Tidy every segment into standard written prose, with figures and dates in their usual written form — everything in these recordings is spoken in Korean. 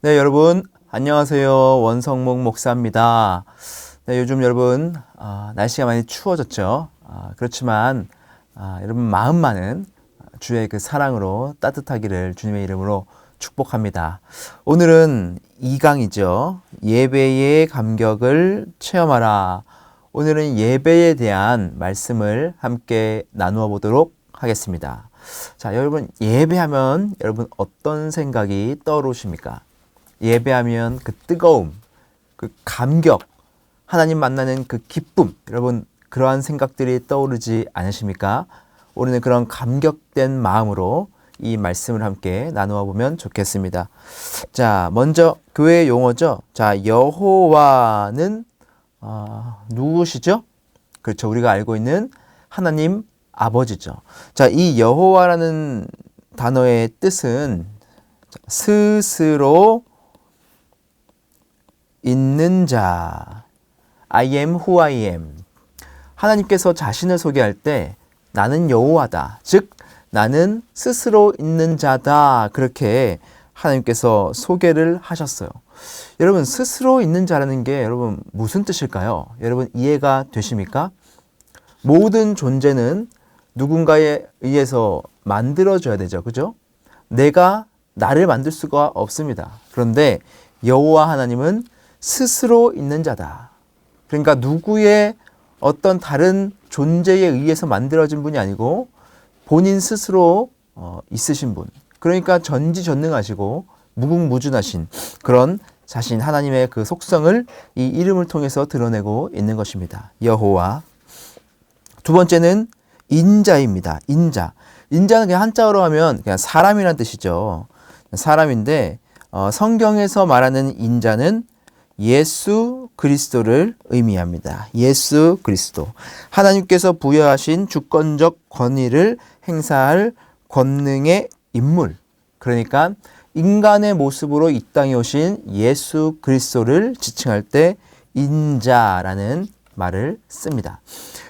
네, 여러분 안녕하세요. 원성목 목사입니다. 네, 요즘 여러분 날씨가 많이 추워졌죠. 그렇지만 여러분 마음만은 주의 그 사랑으로 따뜻하기를 주님의 이름으로 축복합니다. 오늘은 2강이죠. 예배의 감격을 체험하라. 오늘은 예배에 대한 말씀을 함께 나누어 보도록 하겠습니다. 자, 여러분 예배하면 여러분 어떤 생각이 떠오르십니까? 예배하면 그 뜨거움, 그 감격, 하나님 만나는 그 기쁨, 여러분 그러한 생각들이 떠오르지 않으십니까? 우리는 그런 감격된 마음으로 이 말씀을 함께 나누어 보면 좋겠습니다. 자, 먼저 교회 용어죠. 자, 여호와는 누구시죠? 그렇죠. 우리가 알고 있는 하나님 아버지죠. 자, 이 여호와라는 단어의 뜻은 스스로 있는 자, I am who I am. 하나님께서 자신을 소개할 때 나는 여호와다, 즉 나는 스스로 있는 자다, 그렇게 하나님께서 소개를 하셨어요. 여러분, 스스로 있는 자라는 게 여러분 무슨 뜻일까요? 여러분 이해가 되십니까? 모든 존재는 누군가에 의해서 만들어져야 되죠, 그죠? 내가 나를 만들 수가 없습니다. 그런데 여호와 하나님은 스스로 있는 자다. 그러니까 누구의 어떤 다른 존재에 의해서 만들어진 분이 아니고 본인 스스로 있으신 분. 그러니까 전지전능하시고 무궁무진하신 그런 자신 하나님의 그 속성을 이 이름을 통해서 드러내고 있는 것입니다. 여호와. 두 번째는 인자입니다. 인자. 인자는 그냥 한자어로 하면 그냥 사람이란 뜻이죠. 사람인데 성경에서 말하는 인자는 예수 그리스도를 의미합니다. 예수 그리스도. 하나님께서 부여하신 주권적 권위를 행사할 권능의 인물. 그러니까 인간의 모습으로 이 땅에 오신 예수 그리스도를 지칭할 때 인자라는 말을 씁니다.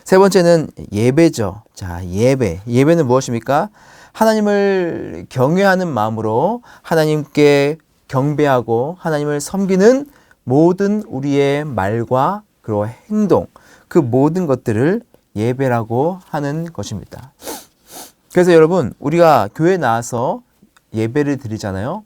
세 번째는 예배죠. 자, 예배. 예배는 무엇입니까? 하나님을 경외하는 마음으로 하나님께 경배하고 하나님을 섬기는 모든 우리의 말과 그리고 행동, 그 모든 것들을 예배라고 하는 것입니다. 그래서 여러분, 우리가 교회에 나와서 예배를 드리잖아요.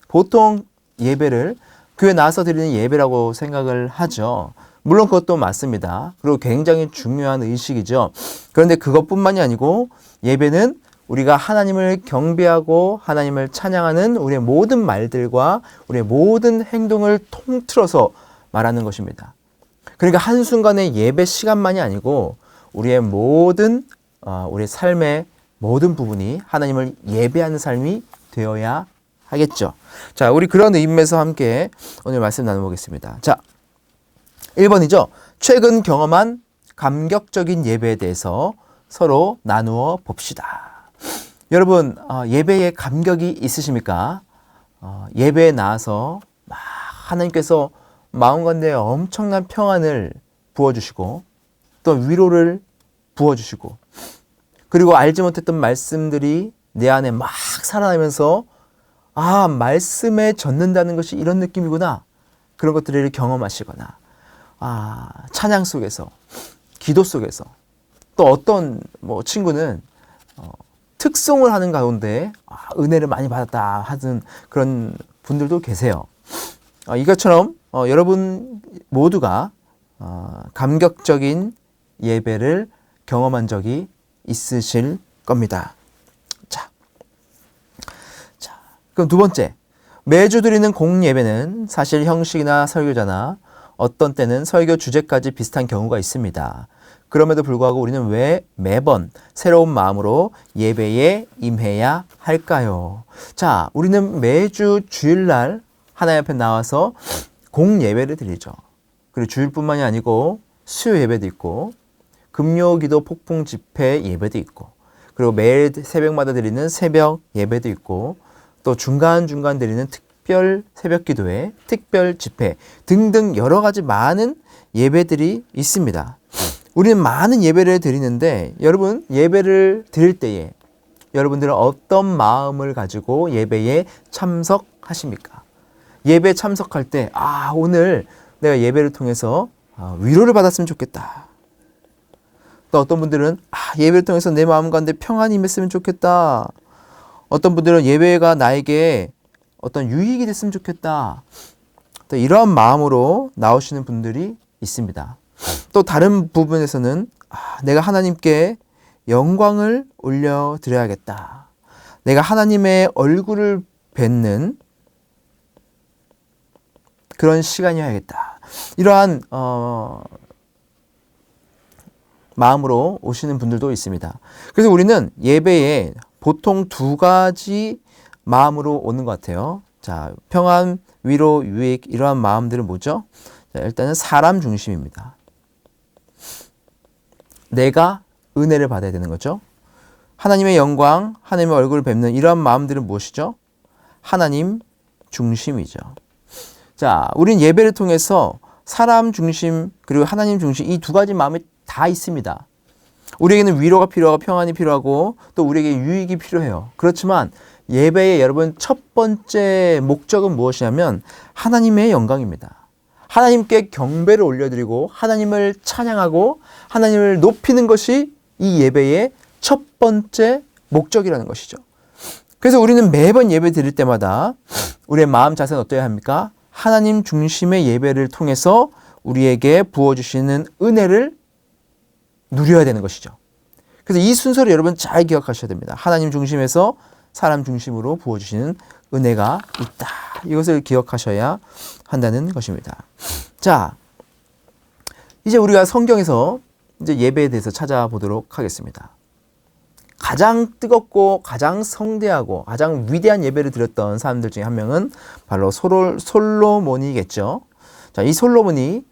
보통 예배를 교회에 나와서 드리는 예배라고 생각을 하죠. 물론 그것도 맞습니다. 그리고 굉장히 중요한 의식이죠. 그런데 그것뿐만이 아니고 예배는 우리가 하나님을 경배하고 하나님을 찬양하는 우리의 모든 말들과 우리의 모든 행동을 통틀어서 말하는 것입니다. 그러니까 한순간의 예배 시간만이 아니고 우리의 모든 우리의 삶의 모든 부분이 하나님을 예배하는 삶이 되어야 하겠죠. 자, 우리 그런 의미에서 함께 오늘 말씀 나눠보겠습니다. 자, 1번이죠. 최근 경험한 감격적인 예배에 대해서 서로 나누어 봅시다. 여러분, 예배에 감격이 있으십니까? 예배에 나와서 하나님께서 마음 가운데 엄청난 평안을 부어주시고 또 위로를 부어주시고 그리고 알지 못했던 말씀들이 내 안에 막 살아나면서 말씀에 젖는다는 것이 이런 느낌이구나. 그런 것들을 경험하시거나 찬양 속에서, 기도 속에서 또 어떤 친구는 특송을 하는 가운데 은혜를 많이 받았다 하는 그런 분들도 계세요. 이것처럼 여러분 모두가 감격적인 예배를 경험한 적이 있으실 겁니다. 자, 그럼 두 번째, 매주 드리는 공예배는 사실 형식이나 설교자나 어떤 때는 설교 주제까지 비슷한 경우가 있습니다. 그럼에도 불구하고 우리는 왜 매번 새로운 마음으로 예배에 임해야 할까요? 자, 우리는 매주 주일날 하나님 앞에 나와서 공예배를 드리죠. 그리고 주일뿐만이 아니고 수요 예배도 있고 금요기도 폭풍 집회 예배도 있고 그리고 매일 새벽마다 드리는 새벽 예배도 있고 또 중간중간 드리는 특별 새벽 기도회, 특별 집회 등등 여러 가지 많은 예배들이 있습니다. 우리는 많은 예배를 드리는데 여러분 예배를 드릴 때에 여러분들은 어떤 마음을 가지고 예배에 참석하십니까? 예배 참석할 때, 오늘 내가 예배를 통해서 위로를 받았으면 좋겠다. 또 어떤 분들은 예배를 통해서 내 마음 가운데 평안이 임했으면 좋겠다. 어떤 분들은 예배가 나에게 어떤 유익이 됐으면 좋겠다. 또 이런 마음으로 나오시는 분들이 있습니다. 또 다른 부분에서는 내가 하나님께 영광을 올려드려야겠다. 내가 하나님의 얼굴을 뵙는 그런 시간이어야겠다. 이러한 마음으로 오시는 분들도 있습니다. 그래서 우리는 예배에 보통 두 가지 마음으로 오는 것 같아요. 자, 평안, 위로, 유익 이러한 마음들은 뭐죠? 자, 일단은 사람 중심입니다. 내가 은혜를 받아야 되는 거죠. 하나님의 영광, 하나님의 얼굴을 뵙는 이러한 마음들은 무엇이죠? 하나님 중심이죠. 자, 우린 예배를 통해서 사람 중심 그리고 하나님 중심 이 두 가지 마음이 다 있습니다. 우리에게는 위로가 필요하고 평안이 필요하고 또 우리에게 유익이 필요해요. 그렇지만 예배의 여러분 첫 번째 목적은 무엇이냐면 하나님의 영광입니다. 하나님께 경배를 올려드리고 하나님을 찬양하고 하나님을 높이는 것이 이 예배의 첫 번째 목적이라는 것이죠. 그래서 우리는 매번 예배 드릴 때마다 우리의 마음 자세는 어떠해야 합니까? 하나님 중심의 예배를 통해서 우리에게 부어주시는 은혜를 누려야 되는 것이죠. 그래서 이 순서를 여러분 잘 기억하셔야 됩니다. 하나님 중심에서 사람 중심으로 부어주시는 은혜가 있다. 이것을 기억하셔야 한다는 것입니다. 자, 이제 우리가 성경에서 이제 예배에 대해서 찾아보도록 하겠습니다. 가장 뜨겁고 가장 성대하고 가장 위대한 예배를 드렸던 사람들 중에 한 명은 바로 솔로몬이겠죠. 자, 이 솔로몬이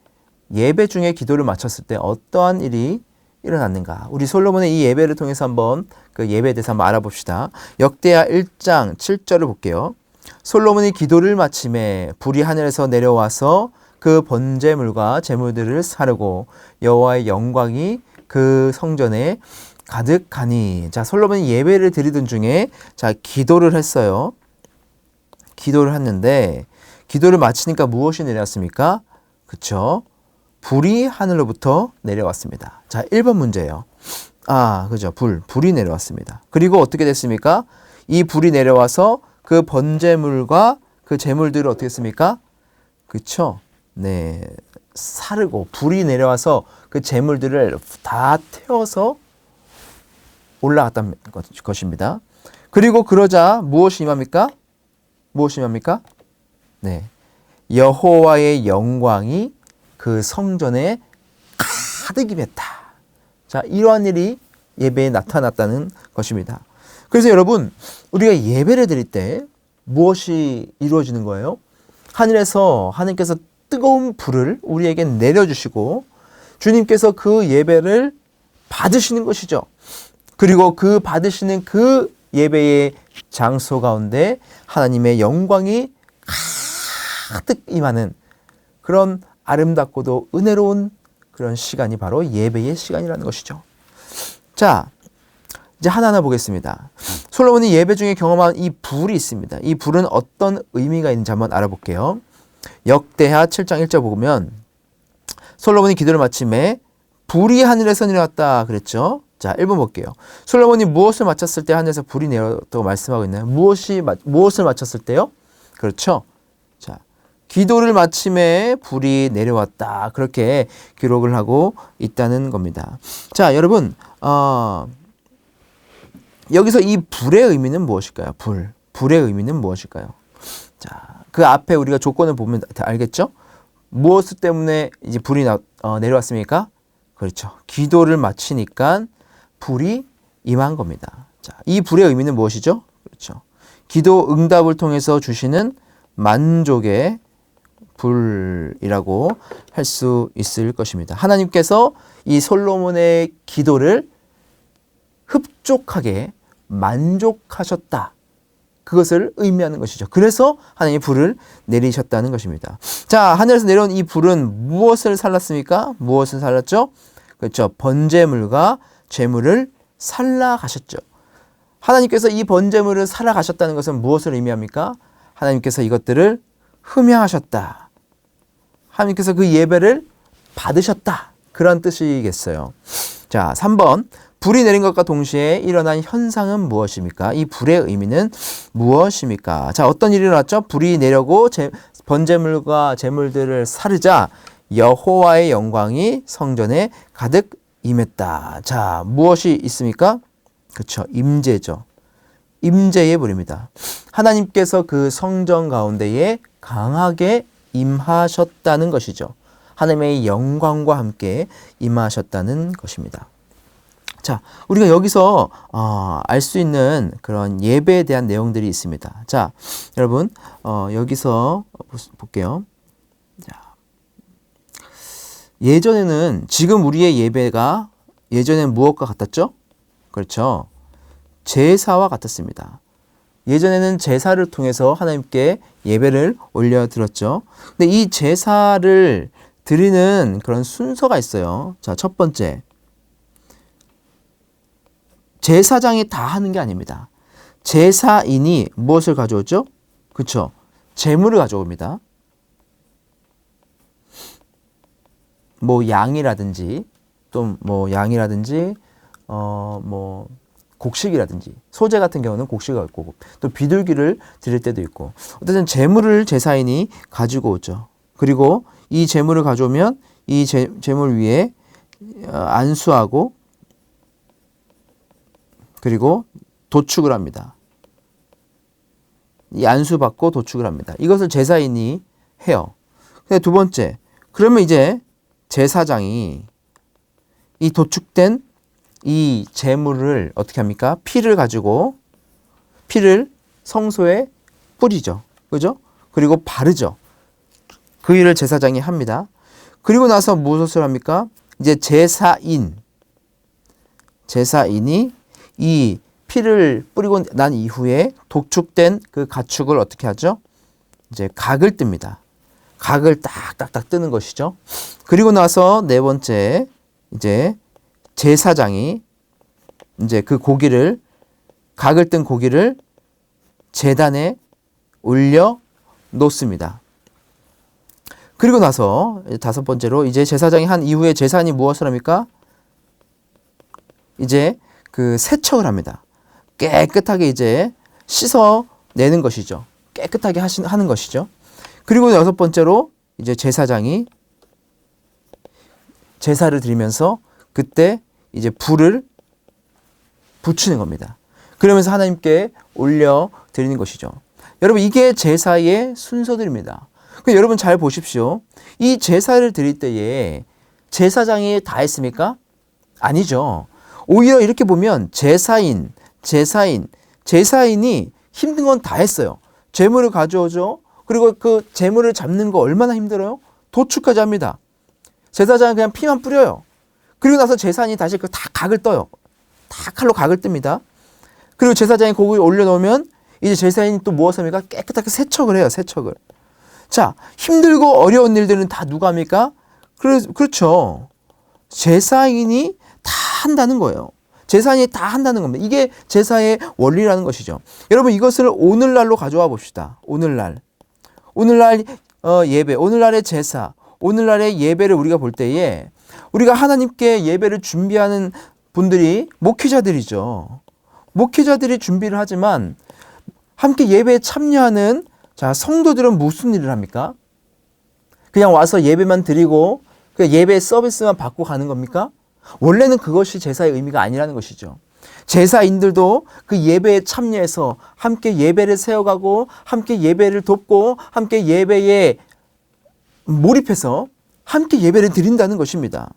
예배 중에 기도를 마쳤을 때 어떠한 일이 일어났는가? 우리 솔로몬의 이 예배를 통해서 한번 그 예배에 대해서 한번 알아봅시다. 역대하 1장 7절을 볼게요. 솔로몬이 기도를 마침에 불이 하늘에서 내려와서 그 번제물과 제물들을 사르고 여호와의 영광이 그 성전에 가득하니. 자, 솔로몬이 예배를 드리던 중에 자, 기도를 했어요. 기도를 했는데 기도를 마치니까 무엇이 내려왔습니까? 그쵸? 불이 하늘로부터 내려왔습니다. 자, 1번 문제예요. 그죠. 불이 내려왔습니다. 그리고 어떻게 됐습니까? 이 불이 내려와서 그 번제물과 그 제물들을 어떻게 했습니까? 그쵸. 네. 사르고 불이 내려와서 그 제물들을 다 태워서 올라갔다는 것입니다. 그리고 그러자 무엇이 임합니까? 무엇이 임합니까? 네. 여호와의 영광이 그 성전에 가득 임했다. 자, 이러한 일이 예배에 나타났다는 것입니다. 그래서 여러분, 우리가 예배를 드릴 때 무엇이 이루어지는 거예요? 하늘에서 하나님께서 뜨거운 불을 우리에게 내려주시고 주님께서 그 예배를 받으시는 것이죠. 그리고 그 받으시는 그 예배의 장소 가운데 하나님의 영광이 가득 임하는 그런 아름답고도 은혜로운 그런 시간이 바로 예배의 시간이라는 것이죠. 자, 이제 하나하나 보겠습니다. 솔로몬이 예배 중에 경험한 이 불이 있습니다. 이 불은 어떤 의미가 있는지 한번 알아볼게요. 역대하 7장 1절 보면 솔로몬이 기도를 마침에 불이 하늘에서 내려왔다 그랬죠. 자, 1번 볼게요. 솔로몬이 무엇을 마쳤을 때 하늘에서 불이 내려왔다고 말씀하고 있나요? 무엇을 마쳤을 때요? 그렇죠. 자, 기도를 마침에 불이 내려왔다. 그렇게 기록을 하고 있다는 겁니다. 자, 여러분, 여기서 이 불의 의미는 무엇일까요? 불의 의미는 무엇일까요? 자, 그 앞에 우리가 조건을 보면 알겠죠? 무엇 때문에 이제 불이 내려왔습니까? 그렇죠. 기도를 마치니까 불이 임한 겁니다. 자, 이 불의 의미는 무엇이죠? 그렇죠. 기도 응답을 통해서 주시는 만족의 불이라고 할 수 있을 것입니다. 하나님께서 이 솔로몬의 기도를 흡족하게 만족하셨다. 그것을 의미하는 것이죠. 그래서 하나님이 불을 내리셨다는 것입니다. 자, 하늘에서 내려온 이 불은 무엇을 살랐습니까? 무엇을 살랐죠? 그렇죠. 번제물과 제물을 살라가셨죠. 하나님께서 이 번제물을 살아가셨다는 것은 무엇을 의미합니까? 하나님께서 이것들을 흠양하셨다. 하나님께서 그 예배를 받으셨다. 그런 뜻이겠어요. 자, 3번. 불이 내린 것과 동시에 일어난 현상은 무엇입니까? 이 불의 의미는 무엇입니까? 자, 어떤 일이 일어났죠? 불이 내려고 번제물과 제물들을 사르자 여호와의 영광이 성전에 가득 임했다. 자, 무엇이 있습니까? 그렇죠. 임재죠. 임재의 불입니다. 하나님께서 그 성전 가운데에 강하게 임하셨다는 것이죠. 하나님의 영광과 함께 임하셨다는 것입니다. 자, 우리가 여기서 알 수 있는 그런 예배에 대한 내용들이 있습니다. 자, 여러분 여기서 볼게요. 자, 예전에는 지금 우리의 예배가 예전에는 무엇과 같았죠? 그렇죠. 제사와 같았습니다. 예전에는 제사를 통해서 하나님께 예배를 올려드렸죠. 근데 이 제사를 드리는 그런 순서가 있어요. 자, 첫 번째. 제사장이 다 하는 게 아닙니다. 제사인이 무엇을 가져오죠? 그렇죠. 제물을 가져옵니다. 뭐 양이라든지 또 뭐 양이라든지 뭐 곡식이라든지 소재 같은 경우는 곡식이 있고 또 비둘기를 드릴 때도 있고 어쨌든 제물을 제사인이 가지고 오죠. 그리고 이 제물을 가져오면 이 제물 위에 안수하고 그리고 도축을 합니다. 이 안수받고 도축을 합니다. 이것을 제사인이 해요. 근데 두 번째, 그러면 이제 제사장이 이 도축된 이 제물을 어떻게 합니까? 피를 가지고 피를 성소에 뿌리죠. 그죠? 그리고 바르죠. 그 일을 제사장이 합니다. 그리고 나서 무엇을 합니까? 이제 제사인이 이 피를 뿌리고 난 이후에 독축된 그 가축을 어떻게 하죠? 이제 각을 뜹니다. 각을 딱딱딱 뜨는 것이죠. 그리고 나서 네 번째, 이제 제사장이 이제 그 고기를, 각을 뜬 고기를 제단에 올려 놓습니다. 그리고 나서 다섯 번째로 이제 제사장이 한 이후에 제사장이 무엇을 합니까? 이제 그 세척을 합니다. 깨끗하게 이제 씻어내는 것이죠. 깨끗하게 하는 것이죠. 그리고 여섯 번째로 이제 제사장이 제사를 드리면서 그때 이제 불을 붙이는 겁니다. 그러면서 하나님께 올려 드리는 것이죠. 여러분 이게 제사의 순서들입니다. 여러분 잘 보십시오. 이 제사를 드릴 때에 제사장이 다 했습니까? 아니죠. 오히려 이렇게 보면 제사인이 힘든 건 다 했어요. 제물을 가져오죠. 그리고 그 제물을 잡는 거 얼마나 힘들어요? 도축까지 합니다. 제사장은 그냥 피만 뿌려요. 그리고 나서 제사인이 다시 그 다 각을 떠요. 다 칼로 각을 뜹니다. 그리고 제사장이 고기를 올려놓으면 이제 제사인이 또 무엇을 합니까? 깨끗하게 세척을 해요. 세척을. 자, 힘들고 어려운 일들은 다 누가 합니까? 그렇죠. 제사인이 다 한다는 거예요. 제사인이 다 한다는 겁니다. 이게 제사의 원리라는 것이죠. 여러분 이것을 오늘날로 가져와 봅시다. 오늘날 예배, 오늘날의 제사, 오늘날의 예배를 우리가 볼 때에 우리가 하나님께 예배를 준비하는 분들이 목회자들이죠. 목회자들이 준비를 하지만 함께 예배에 참여하는 자, 성도들은 무슨 일을 합니까? 그냥 와서 예배만 드리고 예배 서비스만 받고 가는 겁니까? 원래는 그것이 제사의 의미가 아니라는 것이죠. 제사인들도 그 예배에 참여해서 함께 예배를 세워가고 함께 예배를 돕고 함께 예배에 몰입해서 함께 예배를 드린다는 것입니다.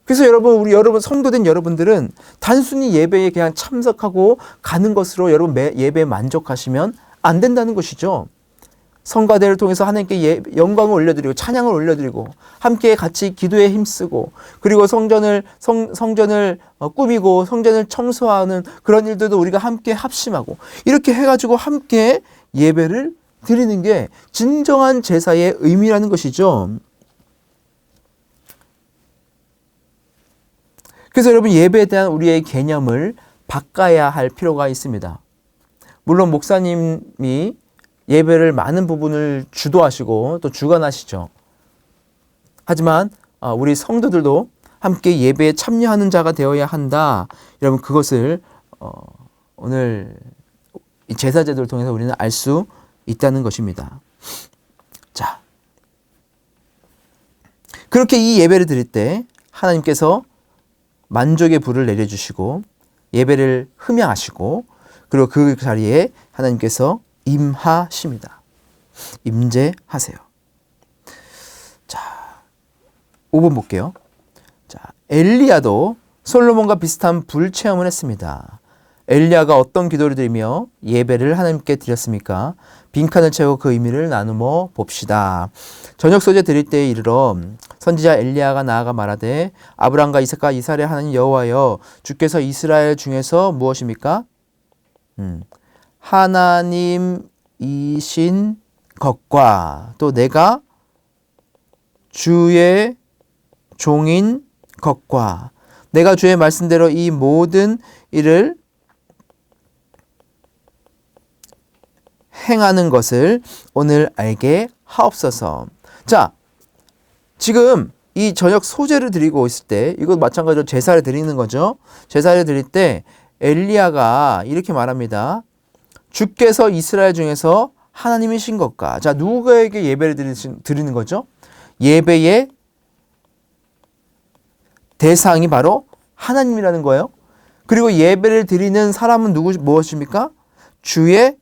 그래서 여러분 성도된 여러분들은 단순히 예배에 그냥 참석하고 가는 것으로 여러분 예배에 만족하시면 안 된다는 것이죠. 성가대를 통해서 하나님께 영광을 올려드리고 찬양을 올려드리고 함께 같이 기도에 힘쓰고 그리고 성전을 꾸미고 성전을 청소하는 그런 일들도 우리가 함께 합심하고 이렇게 해가지고 함께 예배를 드리는 게 진정한 제사의 의미라는 것이죠. 그래서 여러분 예배에 대한 우리의 개념을 바꿔야 할 필요가 있습니다. 물론 목사님이 예배를 많은 부분을 주도하시고 또 주관하시죠. 하지만 우리 성도들도 함께 예배에 참여하는 자가 되어야 한다. 여러분 그것을 오늘 제사 제도를 통해서 우리는 알 수 있다는 것입니다. 자, 그렇게 이 예배를 드릴 때 하나님께서 만족의 불을 내려주시고 예배를 흠양하시고 그리고 그 자리에 하나님께서 임하십니다. 임재하세요. 자, 5번 볼게요. 자, 엘리야도 솔로몬과 비슷한 불 체험을 했습니다. 엘리야가 어떤 기도를 드리며 예배를 하나님께 드렸습니까? 빈칸을 채우고 그 의미를 나누어 봅시다. 저녁 소재 드릴 때에 이르러 선지자 엘리야가 나아가 말하되 아브람과 이삭과 이스라엘의 하나님 여호와여 주께서 이스라엘 중에서 무엇입니까? 하나님이신 것과 또 내가 주의 종인 것과 내가 주의 말씀대로 이 모든 일을 행하는 것을 오늘 알게 하옵소서. 자, 지금 이 저녁 소제를 드리고 있을 때 이것 마찬가지로 제사를 드리는 거죠. 제사를 드릴 때 엘리야가 이렇게 말합니다. 주께서 이스라엘 중에서 하나님이신 것과 자 누구에게 예배를 드리는 거죠? 예배의 대상이 바로 하나님이라는 거예요. 그리고 예배를 드리는 사람은 무엇입니까? 주의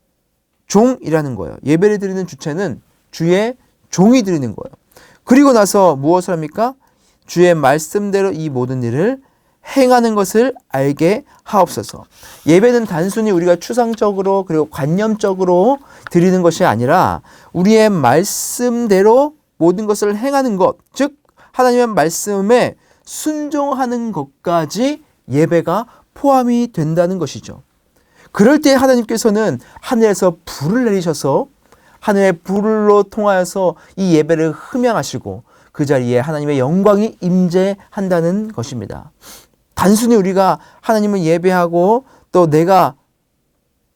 종이라는 거예요. 예배를 드리는 주체는 주의 종이 드리는 거예요. 그리고 나서 무엇을 합니까? 주의 말씀대로 이 모든 일을 행하는 것을 알게 하옵소서. 예배는 단순히 우리가 추상적으로 그리고 관념적으로 드리는 것이 아니라 우리의 말씀대로 모든 것을 행하는 것, 즉 하나님의 말씀에 순종하는 것까지 예배가 포함이 된다는 것이죠. 그럴 때 하나님께서는 하늘에서 불을 내리셔서 하늘의 불로 통하여서 이 예배를 흠양하시고 그 자리에 하나님의 영광이 임재한다는 것입니다. 단순히 우리가 하나님을 예배하고 또 내가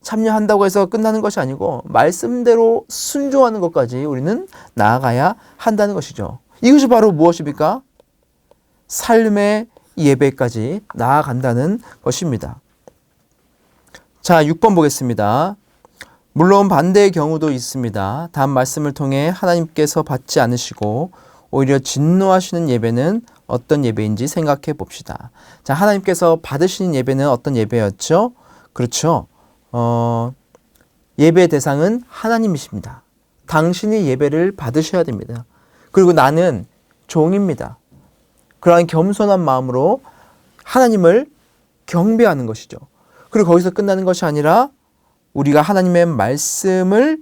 참여한다고 해서 끝나는 것이 아니고 말씀대로 순종하는 것까지 우리는 나아가야 한다는 것이죠. 이것이 바로 무엇입니까? 삶의 예배까지 나아간다는 것입니다. 자, 6번 보겠습니다. 물론 반대의 경우도 있습니다. 다음 말씀을 통해 하나님께서 받지 않으시고 오히려 진노하시는 예배는 어떤 예배인지 생각해 봅시다. 자, 하나님께서 받으시는 예배는 어떤 예배였죠? 그렇죠. 예배의 대상은 하나님이십니다. 당신이 예배를 받으셔야 됩니다. 그리고 나는 종입니다. 그러한 겸손한 마음으로 하나님을 경배하는 것이죠. 그리고 거기서 끝나는 것이 아니라 우리가 하나님의 말씀을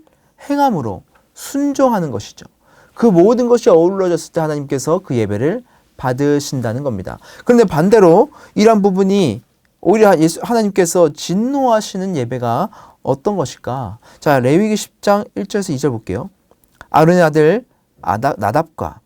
행함으로 순종하는 것이죠. 그 모든 것이 어우러졌을 때 하나님께서 그 예배를 받으신다는 겁니다. 그런데 반대로 이러한 부분이 오히려 하나님께서 진노하시는 예배가 어떤 것일까? 자, 레위기 10장 1절에서 2절 볼게요. 아론의 아들 나답과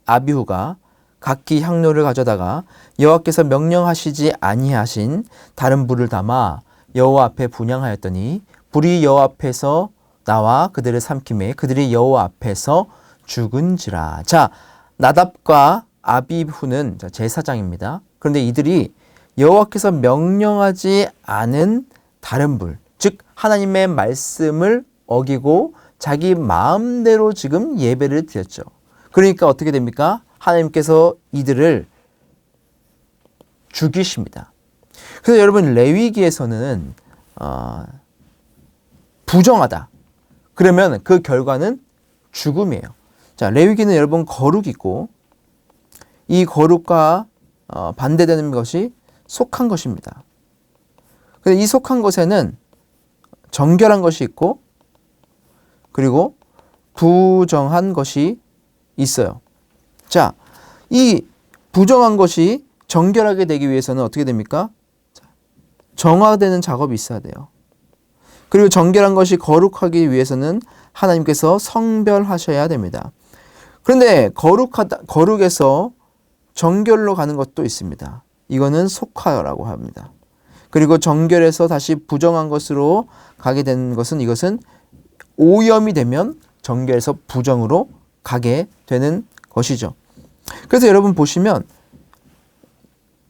아비후가 각기 향로를 가져다가 여호와께서 명령하시지 아니하신 다른 불을 담아 여호와 앞에 분향하였더니 불이 여호와 앞에서 나와 그들을 삼킴에 그들이 여호와 앞에서 죽은지라. 자, 나답과 아비후는 제사장입니다. 그런데 이들이 여호와께서 명령하지 않은 다른 불, 즉 하나님의 말씀을 어기고 자기 마음대로 지금 예배를 드렸죠. 그러니까 어떻게 됩니까? 하나님께서 이들을 죽이십니다. 그래서 여러분 레위기에서는 부정하다. 그러면 그 결과는 죽음이에요. 자, 레위기는 여러분 거룩이 있고 이 거룩과 반대되는 것이 속한 것입니다. 근데 이 속한 것에는 정결한 것이 있고 그리고 부정한 것이 있어요. 자, 이 부정한 것이 정결하게 되기 위해서는 어떻게 됩니까? 정화되는 작업이 있어야 돼요. 그리고 정결한 것이 거룩하기 위해서는 하나님께서 성별하셔야 됩니다. 그런데 거룩에서 정결로 가는 것도 있습니다. 이거는 속화라고 합니다. 그리고 정결에서 다시 부정한 것으로 가게 되는 것은 이것은 오염이 되면 정결에서 부정으로 가게 되는 것이죠. 그래서 여러분 보시면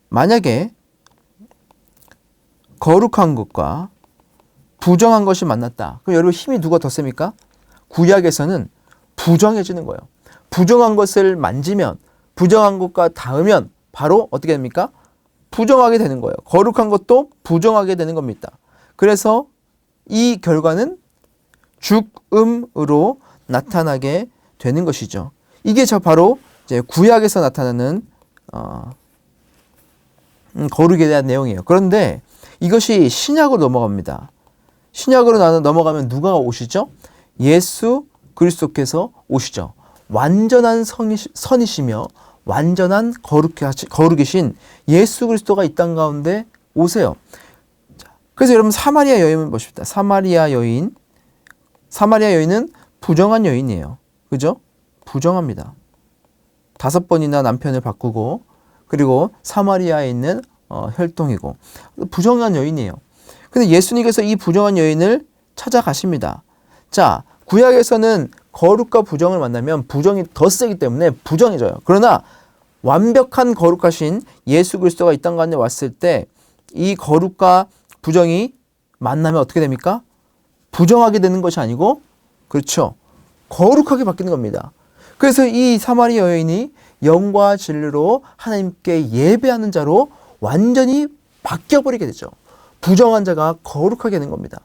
만약에 거룩한 것과 부정한 것이 만났다. 그럼 여러분 힘이 누가 더 셉니까? 구약에서는 부정해지는 거예요. 부정한 것을 만지면, 부정한 것과 닿으면 바로 어떻게 됩니까? 부정하게 되는 거예요. 거룩한 것도 부정하게 되는 겁니다. 그래서 이 결과는 죽음으로 나타나게 되는 것이죠. 이게 바로 이제 구약에서 나타나는 거룩에 대한 내용이에요. 그런데 이것이 신약으로 넘어갑니다. 신약으로 넘어가면 누가 오시죠? 예수 그리스도께서 오시죠. 완전한 선이시며 완전한 거룩이신 예수 그리스도가 이 땅 가운데 오세요. 그래서 여러분 사마리아 여인을 보십시다. 사마리아 여인은 부정한 여인이에요. 그죠? 부정합니다. 5번이나 남편을 바꾸고 그리고 사마리아에 있는 혈통이고 부정한 여인이에요. 근데 예수님께서 이 부정한 여인을 찾아가십니다. 자, 구약에서는 거룩과 부정을 만나면 부정이 더 세기 때문에 부정해져요. 그러나 완벽한 거룩하신 예수 그리스도가 이 땅 가운데 왔을 때 이 거룩과 부정이 만나면 어떻게 됩니까? 부정하게 되는 것이 아니고 그렇죠. 거룩하게 바뀌는 겁니다. 그래서 이 사마리아 여인이 영과 진리로 하나님께 예배하는 자로 완전히 바뀌어버리게 되죠. 부정한 자가 거룩하게 되는 겁니다.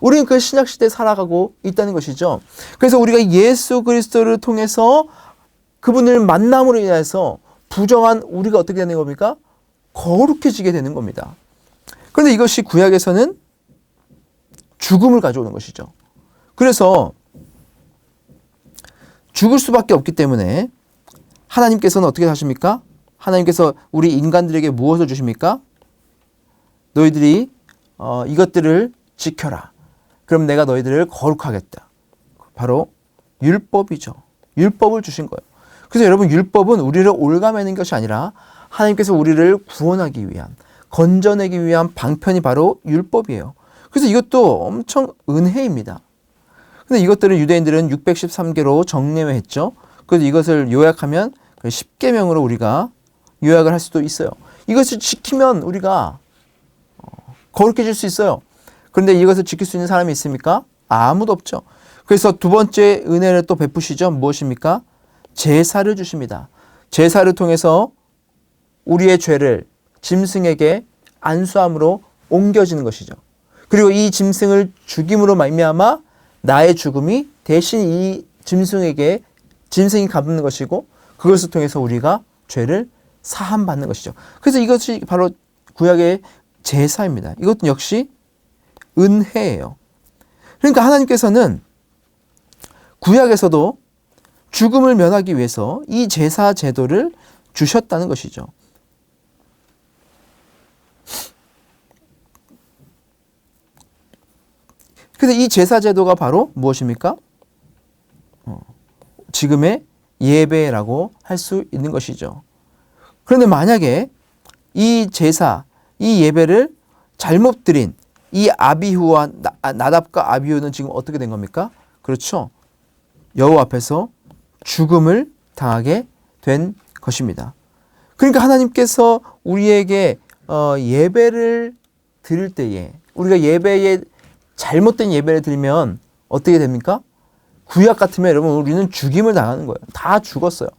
우리는 그 신약시대에 살아가고 있다는 것이죠. 그래서 우리가 예수 그리스도를 통해서 그분을 만남으로 인해서 부정한 우리가 어떻게 되는 겁니까? 거룩해지게 되는 겁니다. 그런데 이것이 구약에서는 죽음을 가져오는 것이죠. 그래서 죽을 수밖에 없기 때문에 하나님께서는 어떻게 하십니까? 하나님께서 우리 인간들에게 무엇을 주십니까? 너희들이 이것들을 지켜라. 그럼 내가 너희들을 거룩하겠다. 바로 율법이죠. 율법을 주신 거예요. 그래서 여러분 율법은 우리를 올가매는 것이 아니라 하나님께서 우리를 구원하기 위한, 건져내기 위한 방편이 바로 율법이에요. 그래서 이것도 엄청 은혜입니다. 근데 이것들을 유대인들은 613개로 정례했죠. 그래서 이것을 요약하면 10계명으로 우리가 요약을 할 수도 있어요. 이것을 지키면 우리가 거룩해질 수 있어요. 그런데 이것을 지킬 수 있는 사람이 있습니까? 아무도 없죠. 그래서 두 번째 은혜를 또 베푸시죠. 무엇입니까? 제사를 주십니다. 제사를 통해서 우리의 죄를 짐승에게 안수함으로 옮겨지는 것이죠. 그리고 이 짐승을 죽임으로 말미암아 나의 죽음이 대신 이 짐승이 갚는 것이고 그것을 통해서 우리가 죄를 사함받는 것이죠. 그래서 이것이 바로 구약의 제사입니다. 이것도 역시 은혜예요. 그러니까 하나님께서는 구약에서도 죽음을 면하기 위해서 이 제사 제도를 주셨다는 것이죠. 그래서 이 제사 제도가 바로 무엇입니까? 지금의 예배라고 할 수 있는 것이죠. 그런데 만약에 이 제사, 이 예배를 잘못 드린 이 아비후와 나답과 아비후는 지금 어떻게 된 겁니까? 그렇죠. 여호와 앞에서 죽음을 당하게 된 것입니다. 그러니까 하나님께서 우리에게 예배를 드릴 때에 우리가 예배에 잘못된 예배를 드리면 어떻게 됩니까? 구약 같으면 여러분 우리는 죽임을 당하는 거예요. 다 죽었어요.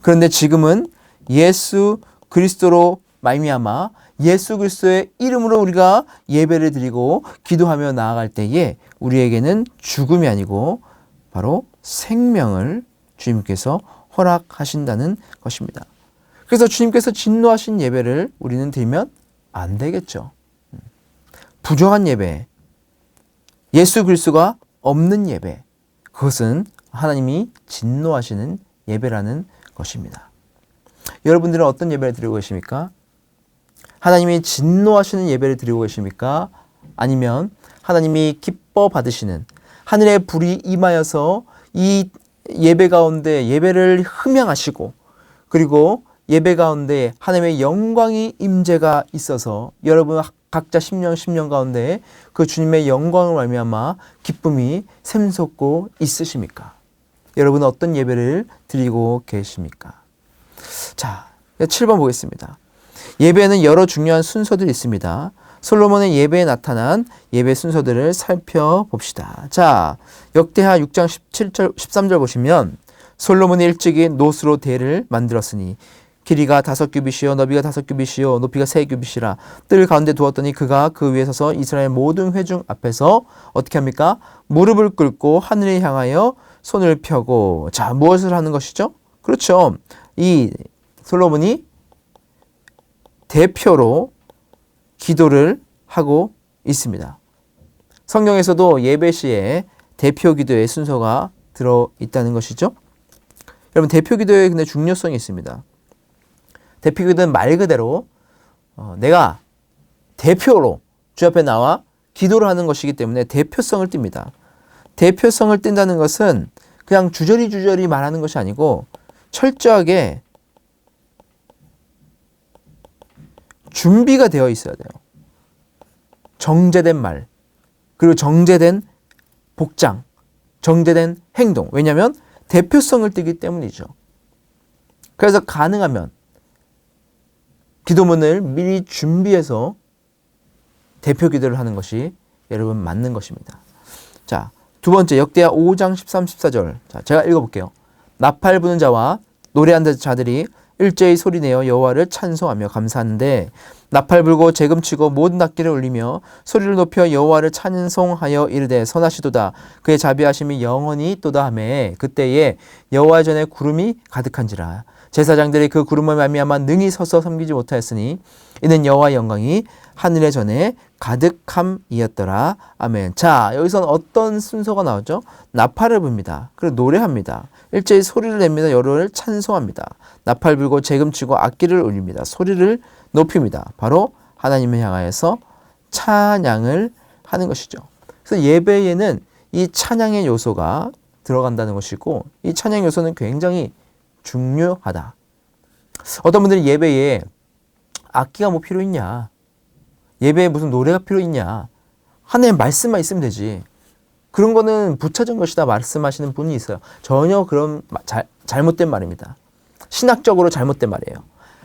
그런데 지금은 예수 그리스도로 말미암아 예수 그리스도의 이름으로 우리가 예배를 드리고 기도하며 나아갈 때에 우리에게는 죽음이 아니고 바로 생명을 주님께서 허락하신다는 것입니다. 그래서 주님께서 진노하신 예배를 우리는 드리면 안 되겠죠. 부정한 예배, 예수 그리스도가 없는 예배, 그것은 하나님이 진노하시는 예배라는 것입니다. 여러분들은 어떤 예배를 드리고 계십니까? 하나님이 진노하시는 예배를 드리고 계십니까? 아니면 하나님이 기뻐 받으시는 하늘의 불이 임하여서 이 예배 가운데 예배를 흠양하시고 그리고 예배 가운데 하나님의 영광이 임재가 있어서 여러분 각자 심령 가운데 그 주님의 영광을 말미암아 기쁨이 샘솟고 있으십니까? 여러분은 어떤 예배를 드리고 계십니까? 자, 7번 보겠습니다. 예배에는 여러 중요한 순서들이 있습니다. 솔로몬의 예배에 나타난 예배 순서들을 살펴봅시다. 자, 역대하 6장 17절, 13절 보시면 솔로몬이 일찍이 노스로 대를 만들었으니 길이가 5규빗이요 너비가 5규빗이요 높이가 3규빗이라 뜰 가운데 두었더니 그가 그 위에 서서 이스라엘 모든 회중 앞에서 어떻게 합니까? 무릎을 꿇고 하늘을 향하여 손을 펴고 자 무엇을 하는 것이죠? 그렇죠. 이 솔로몬이 대표로 기도를 하고 있습니다. 성경에서도 예배 시에 대표 기도의 순서가 들어있다는 것이죠. 여러분 대표 기도에 근데 중요성이 있습니다. 대표 기도는 말 그대로 내가 대표로 주 앞에 나와 기도를 하는 것이기 때문에 대표성을 띱니다. 대표성을 띈다는 것은 그냥 주저리 말하는 것이 아니고 철저하게 준비가 되어 있어야 돼요. 정제된 말, 그리고 정제된 복장, 정제된 행동. 왜냐하면 대표성을 띠기 때문이죠. 그래서 가능하면 기도문을 미리 준비해서 대표 기도를 하는 것이 여러분 맞는 것입니다. 자, 두 번째 역대하 5장 13, 14절. 자, 제가 읽어볼게요. 나팔 부는 자와 노래하는 자들이 일제히 소리내어 여호와를 찬송하며 감사하는데 나팔 불고 재금치고 모든 악기를 울리며 소리를 높여 여호와를 찬송하여 이르되 선하시도다 그의 자비하심이 영원히 있도다 하매 그때에 여호와 전에 구름이 가득한지라 제사장들이 그 구름을 말미암아 능히 서서 섬기지 못하였으니 이는 여호와 영광이 하늘의 전에 가득함이었더라. 아멘. 자, 여기서는 어떤 순서가 나오죠? 나팔을 붑니다. 그리고 노래합니다. 일제히 소리를 냅니다. 여호와를 찬송합니다. 나팔 불고 재금치고 악기를 울립니다. 소리를 높입니다. 바로 하나님을 향하여서 찬양을 하는 것이죠. 그래서 예배에는 이 찬양의 요소가 들어간다는 것이고 이 찬양 요소는 굉장히 중요하다. 어떤 분들이 예배에 악기가 뭐 필요 있냐? 예배에 무슨 노래가 필요 있냐? 하나님의 말씀만 있으면 되지. 그런 거는 부차적인 것이다 말씀하시는 분이 있어요. 전혀 그런 잘못된 말입니다. 신학적으로 잘못된 말이에요.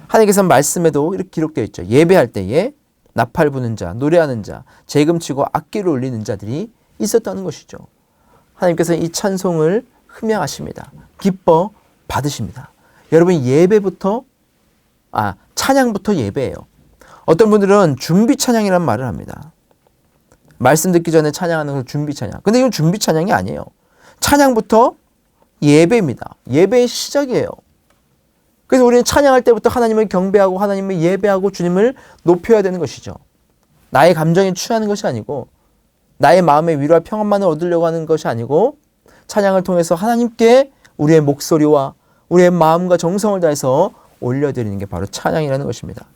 하나님께서 말씀에도 이렇게 기록되어 있죠. 예배할 때에 나팔 부는 자, 노래하는 자, 재금치고 악기를 울리는 자들이 있었다는 것이죠. 하나님께서 이 찬송을 흠양하십니다. 기뻐 받으십니다. 여러분 예배부터 찬양부터 예배예요. 어떤 분들은 준비 찬양이라는 말을 합니다. 말씀 듣기 전에 찬양하는 걸 준비 찬양. 근데 이건 준비 찬양이 아니에요. 찬양부터 예배입니다. 예배의 시작이에요. 그래서 우리는 찬양할 때부터 하나님을 경배하고 하나님을 예배하고 주님을 높여야 되는 것이죠. 나의 감정에 취하는 것이 아니고 나의 마음의 위로와 평안만을 얻으려고 하는 것이 아니고 찬양을 통해서 하나님께 우리의 목소리와 우리의 마음과 정성을 다해서 올려드리는 게 바로 찬양이라는 것입니다.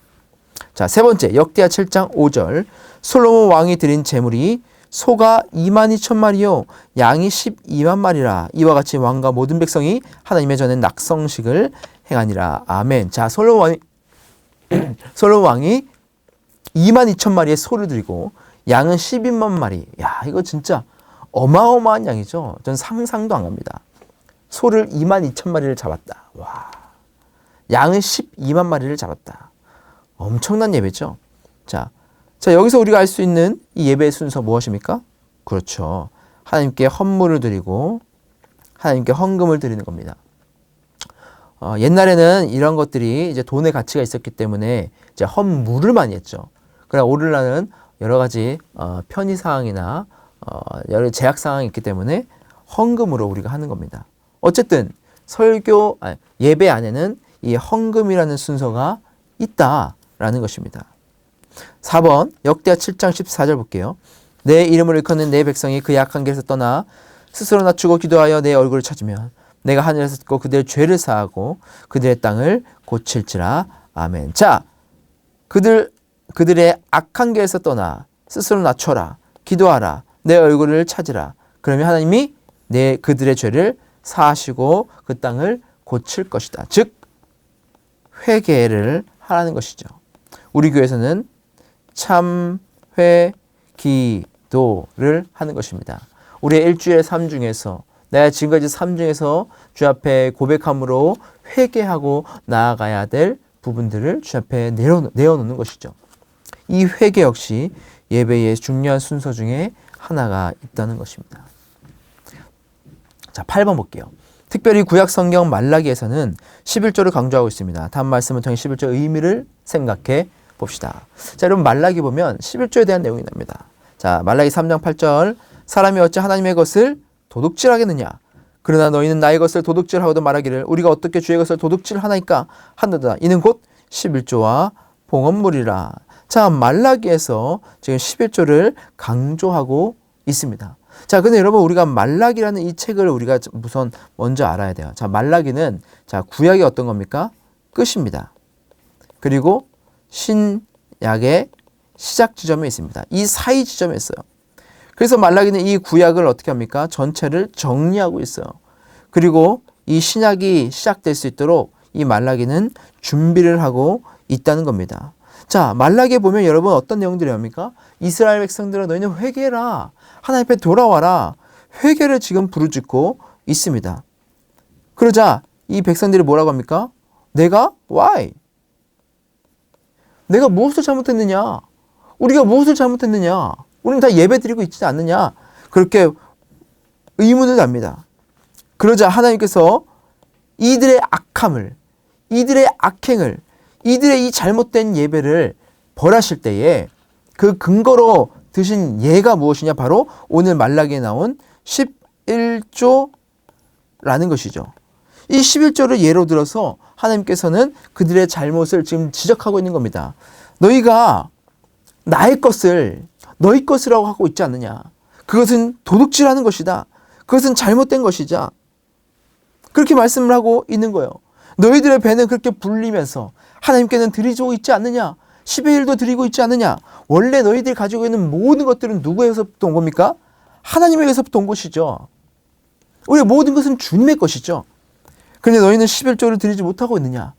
자, 세 번째 역대하 7장 5절 솔로몬 왕이 드린 제물이 소가 22,000마리요 양이 12만 마리라 이와 같이 왕과 모든 백성이 하나님의 전에 낙성식을 행하니라. 아멘. 자, 솔로몬 왕이 22,000마리의 소를 드리고 양은 12만 마리. 야, 이거 진짜 어마어마한 양이죠. 전 상상도 안 갑니다. 소를 22,000마리를 잡았다. 와. 양은 12만 마리를 잡았다. 엄청난 예배죠. 자, 여기서 우리가 알 수 있는 이 예배의 순서 무엇입니까? 그렇죠. 하나님께 헌물을 드리고 하나님께 헌금을 드리는 겁니다. 옛날에는 이런 것들이 이제 돈의 가치가 있었기 때문에 이제 헌물을 많이 했죠. 그러나 오늘날은 여러 가지 편의 사항이나 여러 제약 사항이 있기 때문에 헌금으로 우리가 하는 겁니다. 어쨌든 예배 안에는 이 헌금이라는 순서가 있다라는 것입니다. 4번 역대하 7장 14절 볼게요. 내 이름을 일컫는 내 백성이 그 약한 길에서 떠나 스스로 낮추고 기도하여 내 얼굴을 찾으면 내가 하늘에서 듣고 그들의 죄를 사하고 그들의 땅을 고칠지라. 아멘. 자, 그들의 악한 길에서 떠나 스스로 낮춰라. 기도하라. 내 얼굴을 찾으라. 그러면 하나님이 그들의 죄를 사하시고 그 땅을 고칠 것이다. 즉 회개를 하라는 것이죠. 우리 교회에서는 참 회기도를 하는 것입니다. 우리의 일주일의 삶 중에서 내가 지금까지 삶 중에서 주 앞에 고백함으로 회개하고 나아가야 될 부분들을 주 앞에 내어놓는 것이죠. 이 회개 역시 예배의 중요한 순서 중에 하나가 있다는 것입니다. 자, 8번 볼게요. 특별히 구약 성경 말라기에서는 11조를 강조하고 있습니다. 다음 말씀을 통해 11조 의미를 생각해 봅시다. 자, 여러분 말라기 보면 11조에 대한 내용이 납니다. 자, 말라기 3장 8절 사람이 어찌 하나님의 것을 도둑질하겠느냐. 그러나 너희는 나의 것을 도둑질하고도 말하기를 우리가 어떻게 주의 것을 도둑질하나이까 한다다. 이는 곧 11조와 봉헌물이라. 자, 말라기에서 지금 11조를 강조하고 있습니다. 자, 근데 여러분 우리가 말라기라는 이 책을 우리가 우선 먼저 알아야 돼요. 자, 말라기는 자, 구약이 어떤 겁니까? 끝입니다. 그리고 신약의 시작 지점에 있습니다. 이 사이 지점에 있어요. 그래서 말라기는 이 구약을 어떻게 합니까? 전체를 정리하고 있어요. 그리고 이 신약이 시작될 수 있도록 이 말라기는 준비를 하고 있다는 겁니다. 자, 말라기에 보면 여러분 어떤 내용들이 합니까? 이스라엘 백성들아 너희는 회개해라. 하나님 앞에 돌아와라. 회개를 지금 부르짖고 있습니다. 그러자 이 백성들이 뭐라고 합니까? 내가? Why? 내가 무엇을 잘못했느냐? 우리가 무엇을 잘못했느냐? 우리는 다 예배 드리고 있지 않느냐? 그렇게 의문을 납니다. 그러자 하나님께서 이들의 악함을, 이들의 악행을, 이들의 이 잘못된 예배를 벌하실 때에 그 근거로 드신 예가 무엇이냐? 바로 오늘 말라기에 나온 11조라는 것이죠. 이 11조를 예로 들어서 하나님께서는 그들의 잘못을 지금 지적하고 있는 겁니다. 너희가 나의 것을 너희 것이라고 하고 있지 않느냐. 그것은 도둑질하는 것이다. 그것은 잘못된 것이자 그렇게 말씀을 하고 있는 거예요. 너희들의 배는 그렇게 불리면서 하나님께는 드리고 있지 않느냐. 10의 1도 드리고 있지 않느냐. 원래 너희들이 가지고 있는 모든 것들은 누구에서부터 온 겁니까? 하나님에게서부터 온 것이죠. 우리의 모든 것은 주님의 것이죠. 그런데 너희는 11조를 드리지 못하고 있느냐.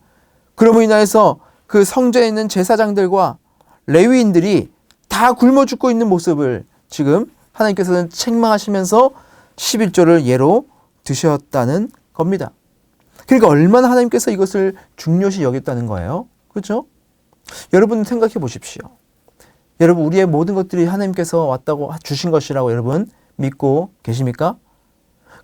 그러므로 인하여서 그 성전에 있는 제사장들과 레위인들이 다 굶어 죽고 있는 모습을 지금 하나님께서는 책망하시면서 11조를 예로 드셨다는 겁니다. 그러니까 얼마나 하나님께서 이것을 중요시 여겼다는 거예요. 그렇죠? 여러분 생각해 보십시오. 여러분 우리의 모든 것들이 하나님께서 왔다고 주신 것이라고 여러분 믿고 계십니까?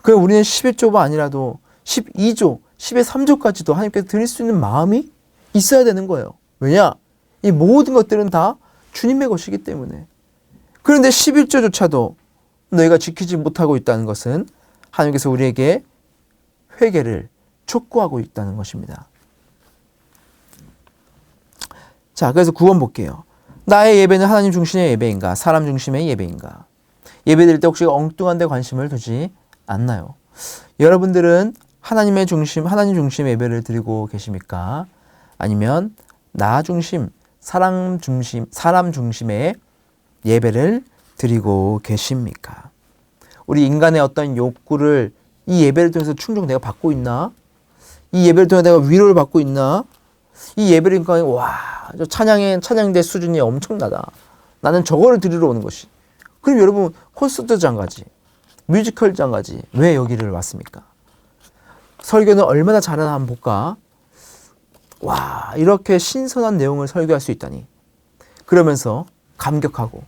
그럼 우리는 11조가 아니라도 12조, 10의 3조까지도 하나님께서 드릴 수 있는 마음이 있어야 되는 거예요. 왜냐? 이 모든 것들은 다 주님의 것이기 때문에. 그런데 11조조차도 너희가 지키지 못하고 있다는 것은 하나님께서 우리에게 회개를 촉구하고 있다는 것입니다. 자, 그래서 9번 볼게요. 나의 예배는 하나님 중심의 예배인가? 사람 중심의 예배인가? 예배 드릴 때 혹시 엉뚱한 데 관심을 두지 않나요? 여러분들은 하나님 중심의 예배를 드리고 계십니까? 아니면 나 중심, 사람 중심의 예배를 드리고 계십니까? 우리 인간의 어떤 욕구를 이 예배를 통해서 충족 내가 받고 있나? 이 예배를 통해 내가 위로를 받고 있나? 이 예배를 통해 저 찬양대 수준이 엄청나다. 나는 저거를 드리러 오는 것이. 그럼 여러분 콘서트장 가지, 뮤지컬장 가지. 왜 여기를 왔습니까? 설교는 얼마나 잘하나 한번 볼까? 이렇게 신선한 내용을 설교할 수 있다니. 그러면서 감격하고.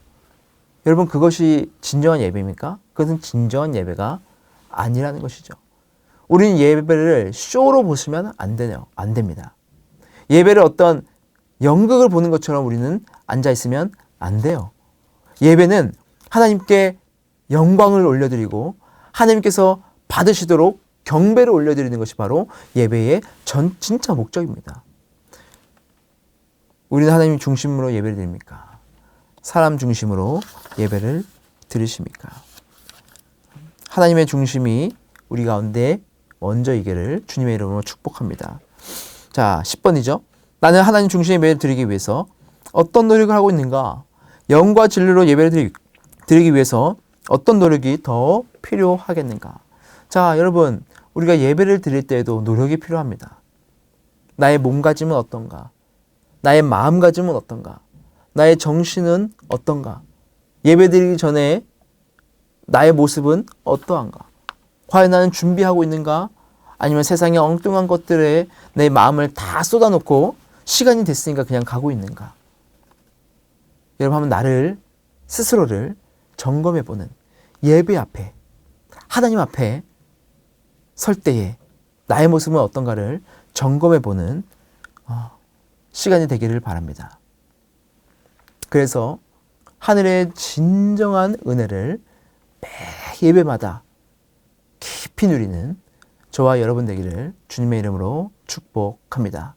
여러분 그것이 진정한 예배입니까? 그것은 진정한 예배가 아니라는 것이죠. 우리는 예배를 쇼로 보시면 안 됩니다. 예배를 어떤 연극을 보는 것처럼 우리는 앉아있으면 안 돼요. 예배는 하나님께 영광을 올려드리고 하나님께서 받으시도록 경배를 올려드리는 것이 바로 예배의 진짜 목적입니다. 우리는 하나님 중심으로 예배를 드립니까? 사람 중심으로 예배를 드리십니까? 하나님의 중심이 우리 가운데 먼저 이기를 주님의 이름으로 축복합니다. 자, 10번이죠. 나는 하나님 중심의 예배를 드리기 위해서 어떤 노력을 하고 있는가? 영과 진리로 예배를 드리기 위해서 어떤 노력이 더 필요하겠는가? 자, 여러분 우리가 예배를 드릴 때에도 노력이 필요합니다. 나의 몸가짐은 어떤가? 나의 마음가짐은 어떤가? 나의 정신은 어떤가? 예배드리기 전에 나의 모습은 어떠한가? 과연 나는 준비하고 있는가? 아니면 세상의 엉뚱한 것들에 내 마음을 다 쏟아놓고 시간이 됐으니까 그냥 가고 있는가? 여러분 한번 나를 스스로를 점검해보는 예배 앞에 하나님 앞에 설 때에 나의 모습은 어떤가를 점검해보는 시간이 되기를 바랍니다. 그래서 하늘의 진정한 은혜를 매 예배마다 깊이 누리는 저와 여러분 되기를 주님의 이름으로 축복합니다.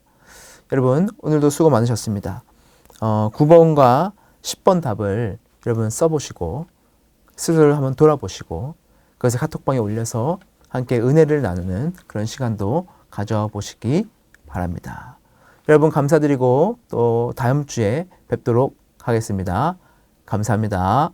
여러분 오늘도 수고 많으셨습니다. 9번과 10번 답을 여러분 써보시고 스스로를 한번 돌아보시고 그것을 카톡방에 올려서 함께 은혜를 나누는 그런 시간도 가져보시기 바랍니다. 여러분 감사드리고 또 다음 주에 뵙도록 하겠습니다. 감사합니다.